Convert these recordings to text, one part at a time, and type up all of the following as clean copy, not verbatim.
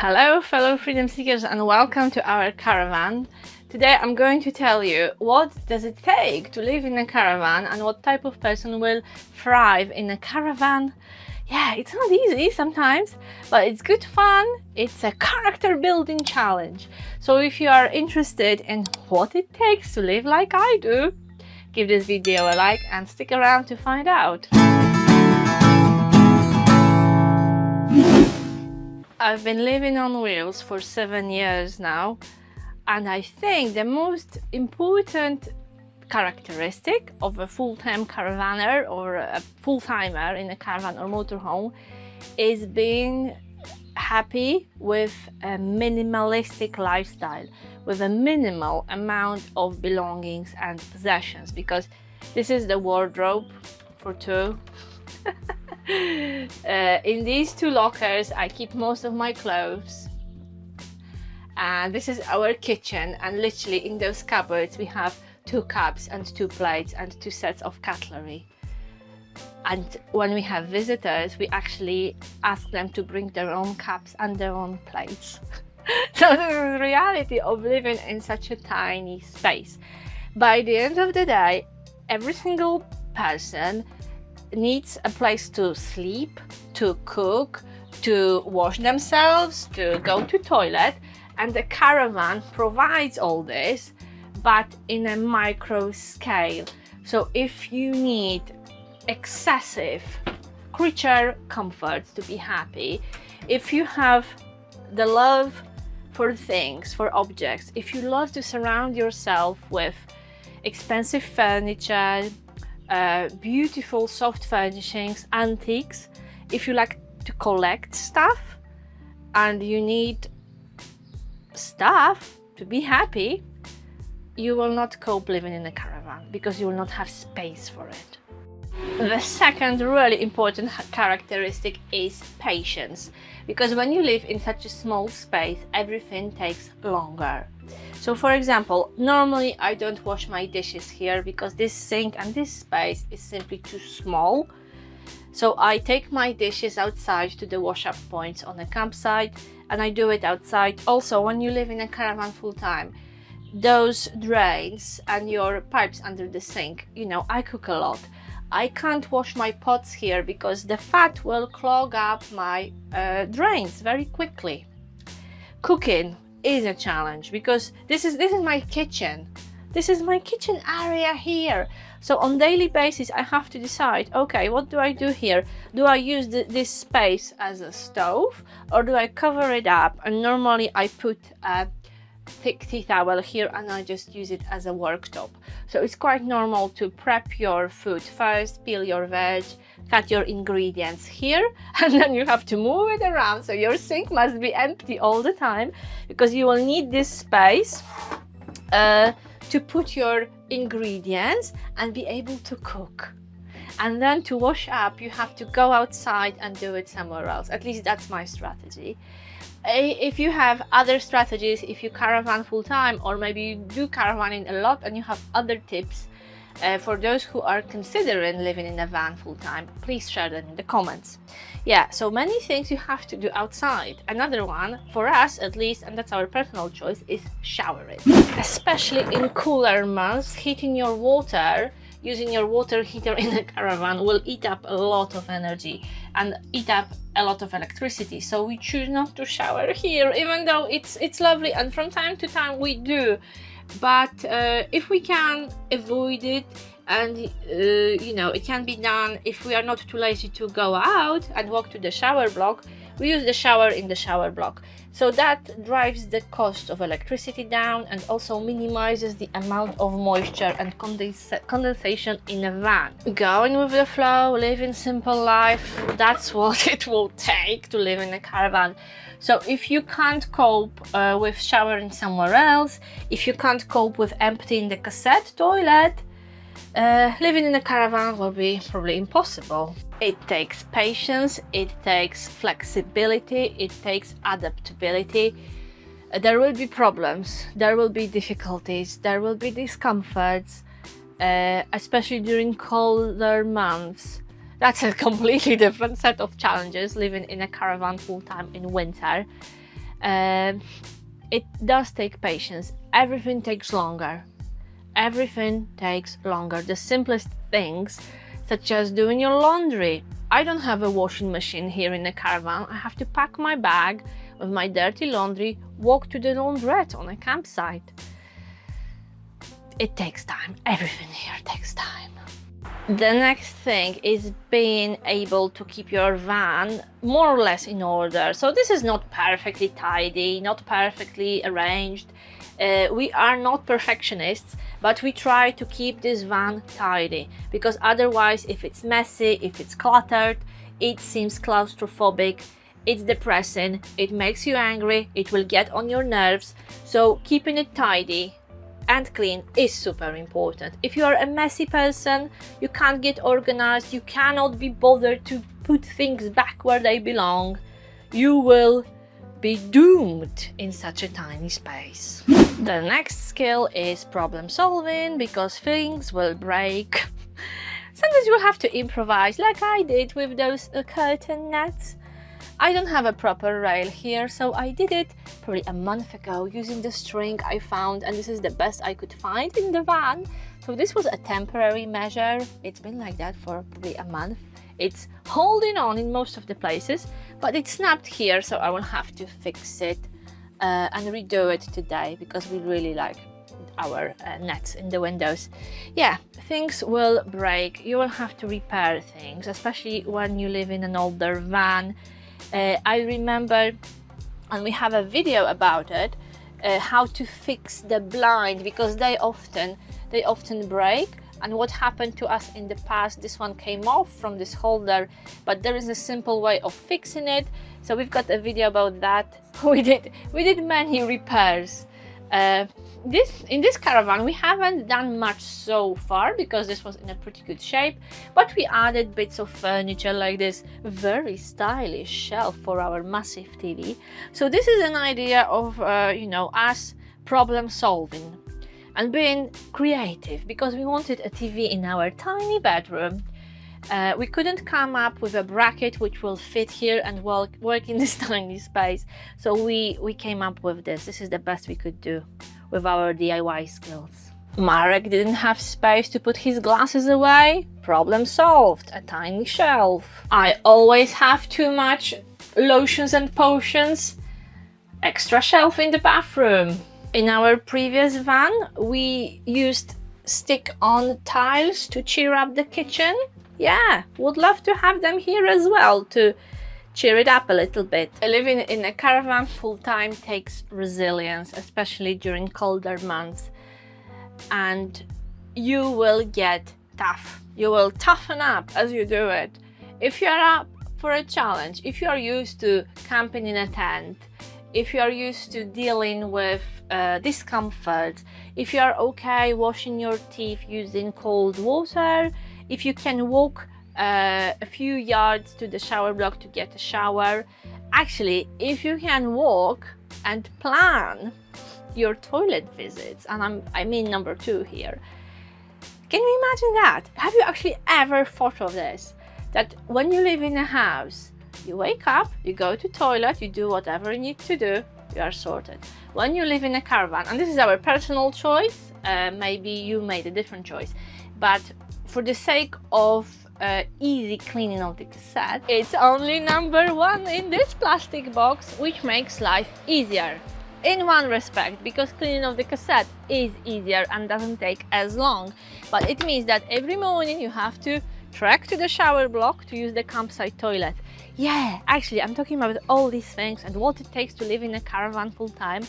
Hello fellow freedom seekers and welcome to our caravan. Today I'm going to tell you what does it take to live in a caravan and what type of person will thrive in a caravan. Yeah, it's not easy sometimes, but it's good fun. It's a character building challenge. So if you are interested in what it takes to live like I do, give this video a like and stick around to find out. I've been living on wheels for 7 years now, and I think the most important characteristic of a full-time caravaner or a full-timer in a caravan or motorhome is being happy with a minimalistic lifestyle, with a minimal amount of belongings and possessions, because this is the wardrobe for two. In these two lockers I keep most of my clothes, and this is our kitchen, and literally in those cupboards we have 2 cups and 2 plates and 2 sets of cutlery. And when we have visitors, we actually ask them to bring their own cups and their own plates. So this is the reality of living in such a tiny space. By the end of the day, every single person needs a place to sleep, to cook, to wash themselves, to go to toilet, and the caravan provides all this, but in a micro scale. So if you need excessive creature comforts to be happy, if you have the love for things, for objects, if you love to surround yourself with expensive furniture, beautiful soft furnishings, antiques, if you like to collect stuff and you need stuff to be happy, you will not cope living in a caravan because you will not have space for it. The second really important characteristic is patience, because when you live in such a small space, everything takes longer. So for example, normally I don't wash my dishes here because this sink and this space is simply too small. So I take my dishes outside to the wash-up points on a campsite, and I do it outside. Also, when you live in a caravan full-time, those drains and your pipes under the sink, you know, I cook a lot. I can't wash my pots here because the fat will clog up my drains very quickly. Cooking is a challenge because this is my kitchen. This is my kitchen area here. So on daily basis I have to decide, okay, what do I do here? Do I use this space as a stove, or do I cover it up? And normally I put a thick tea towel here and I just use it as a worktop. So it's quite normal to prep your food first, peel your veg, cut your ingredients here, and then you have to move it around. So your sink must be empty all the time because you will need this space to put your ingredients and be able to cook. And then to wash up, you have to go outside and do it somewhere else. At least that's my strategy. If you have other strategies, if you caravan full-time, or maybe you do caravanning a lot and you have other tips for those who are considering living in a van full-time, please share them in the comments. Yeah, so many things you have to do outside. Another one, for us at least, and that's our personal choice, is showering. Especially in cooler months, heating your water, using your water heater in a caravan will eat up a lot of energy and eat up a lot of electricity. So we choose not to shower here, even though it's lovely, and from time to time we do. But if we can avoid it, and you know, it can be done if we are not too lazy to go out and walk to the shower block, we use the shower in the shower block. So that drives the cost of electricity down and also minimizes the amount of moisture and condensation in a van. Going with the flow, living simple life, that's what it will take to live in a caravan. So if you can't cope with showering somewhere else, if you can't cope with emptying the cassette toilet, living in a caravan will be probably impossible. It takes patience, it takes flexibility, it takes adaptability. There will be problems, there will be difficulties, there will be discomforts, especially during colder months. That's a completely different set of challenges living in a caravan full-time in winter. It does take patience. Everything takes longer. Everything takes longer. The simplest things, such as doing your laundry. I don't have a washing machine here in the caravan. I have to pack my bag with my dirty laundry, walk to the laundrette on a campsite. It takes time. Everything here takes time. The next thing is being able to keep your van more or less in order. So this is not perfectly tidy, not perfectly arranged. We are not perfectionists, but we try to keep this van tidy, because otherwise, if it's messy, if it's cluttered, it seems claustrophobic, it's depressing, it makes you angry, it will get on your nerves. So keeping it tidy and clean is super important. If you are a messy person, you can't get organized, you cannot be bothered to put things back where they belong, you will be doomed in such a tiny space. The next skill is problem solving, because things will break. Sometimes you will have to improvise, like I did with those curtain nets. I don't have a proper rail here, so I did it probably a month ago using the string I found, and this is the best I could find in the van. So this was a temporary measure. It's been like that for probably a month. It's holding on in most of the places, but it snapped here, so I will have to fix it and redo it today, because we really like our nets in the windows. Yeah, things will break. You will have to repair things, especially when you live in an older van. I remember, and we have a video about it, how to fix the blind, because they often break. And what happened to us in the past, this one came off from this holder, but there is a simple way of fixing it. So we've got a video about that. We did many repairs. In this caravan we haven't done much so far, because this was in a pretty good shape, but we added bits of furniture, like this very stylish shelf for our massive TV. So this is an idea of us problem solving and being creative, because we wanted a TV in our tiny bedroom. We couldn't come up with a bracket which will fit here and work in this tiny space, so we came up with this. This is the best we could do with our DIY skills. Marek didn't have space to put his glasses away. Problem solved. A tiny shelf. I always have too much lotions and potions. Extra shelf in the bathroom. In our previous van, we used stick-on tiles to cheer up the kitchen. Yeah, would love to have them here as well to cheer it up a little bit. Living in a caravan full-time takes resilience, especially during colder months. And you will get tough. You will toughen up as you do it. If you are up for a challenge, if you are used to camping in a tent, if you are used to dealing with discomfort, if you are okay washing your teeth using cold water, if you can walk a few yards to the shower block to get a shower, actually, if you can walk and plan your toilet visits, and I mean number 2 here. Can you imagine that? Have you actually ever thought of this? That when you live in a house, you wake up, you go to toilet, you do whatever you need to do, you are sorted. When you live in a caravan, and this is our personal choice, maybe you made a different choice, but for the sake of easy cleaning of the cassette, it's only number 1 in this plastic box, which makes life easier. In one respect, because cleaning of the cassette is easier and doesn't take as long, but it means that every morning you have to trek to the shower block to use the campsite toilet. Yeah, actually, I'm talking about all these things and what it takes to live in a caravan full time.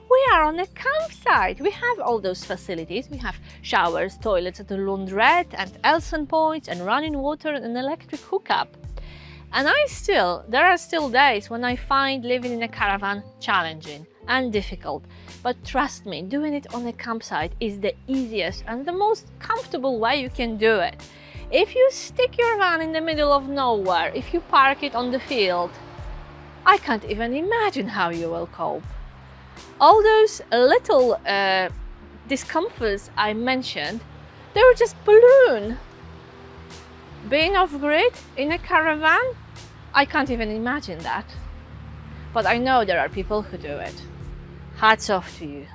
We are on a campsite. We have all those facilities. We have showers, toilets, and a laundrette, and Elson points, and running water, and an electric hookup. And there are still days when I find living in a caravan challenging and difficult. But trust me, doing it on a campsite is the easiest and the most comfortable way you can do it. If you stick your van in the middle of nowhere, if you park it on the field, I can't even imagine how you will cope. All those little discomforts I mentioned, they were just balloon. Being off-grid in a caravan, I can't even imagine that. but I know there are people who do it. Hats off to you.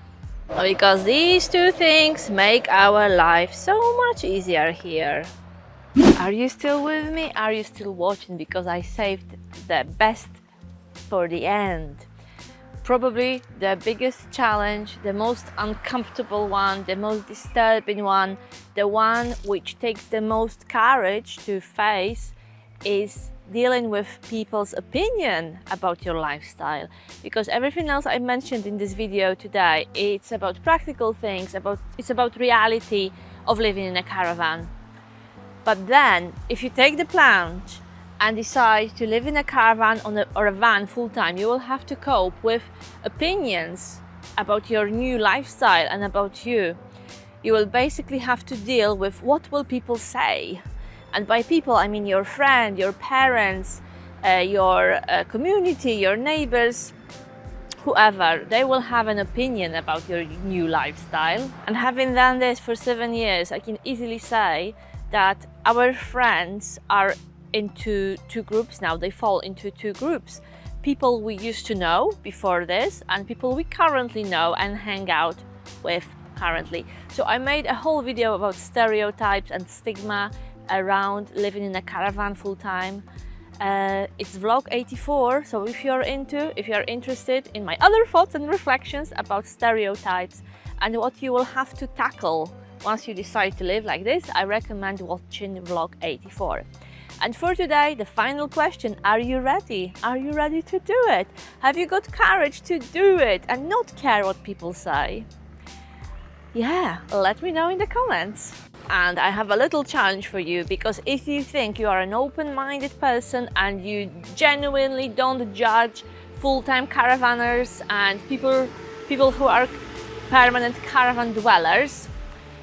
Because these two things make our life so much easier here. Are you still with me? Are you still watching? Because I saved the best for the end. Probably the biggest challenge, the most uncomfortable one, the most disturbing one, the one which takes the most courage to face is dealing with people's opinion about your lifestyle. Because everything else I mentioned in this video today, it's about practical things, it's about reality of living in a caravan. But then, if you take the plunge and decide to live in a caravan or a van full-time, you will have to cope with opinions about your new lifestyle and about you. You will basically have to deal with what will people say. And by people, I mean your friend, your parents, your community, your neighbors, whoever. They will have an opinion about your new lifestyle. And having done this for 7 years, I can easily say that our friends are into two groups now. They fall into two groups. People we used to know before this and people we currently know and hang out with currently. So I made a whole video about stereotypes and stigma around living in a caravan full-time. It's vlog 84, so if you're interested in my other thoughts and reflections about stereotypes and what you will have to tackle once you decide to live like this, I recommend watching vlog 84. And for today, the final question: are you ready? Are you ready to do it? Have you got courage to do it and not care what people say? Yeah, let me know in the comments. And I have a little challenge for you, because if you think you are an open-minded person and you genuinely don't judge full-time caravanners and people who are permanent caravan dwellers,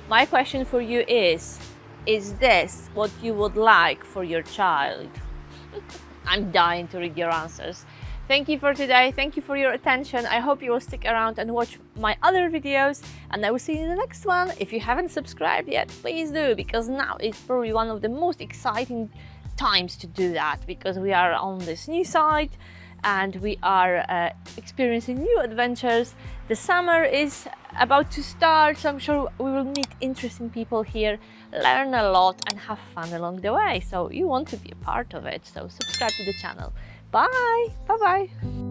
my question for you is this what you would like for your child? I'm dying to read your answers. Thank you for today. Thank you for your attention. I hope you will stick around and watch my other videos, and I will see you in the next one. If you haven't subscribed yet, please do, because now is probably one of the most exciting times to do that, because we are on this new site and we are experiencing new adventures. The summer is about to start, so I'm sure we will meet interesting people here, learn a lot and have fun along the way. So you want to be a part of it, so subscribe to the channel. Bye! Bye-bye!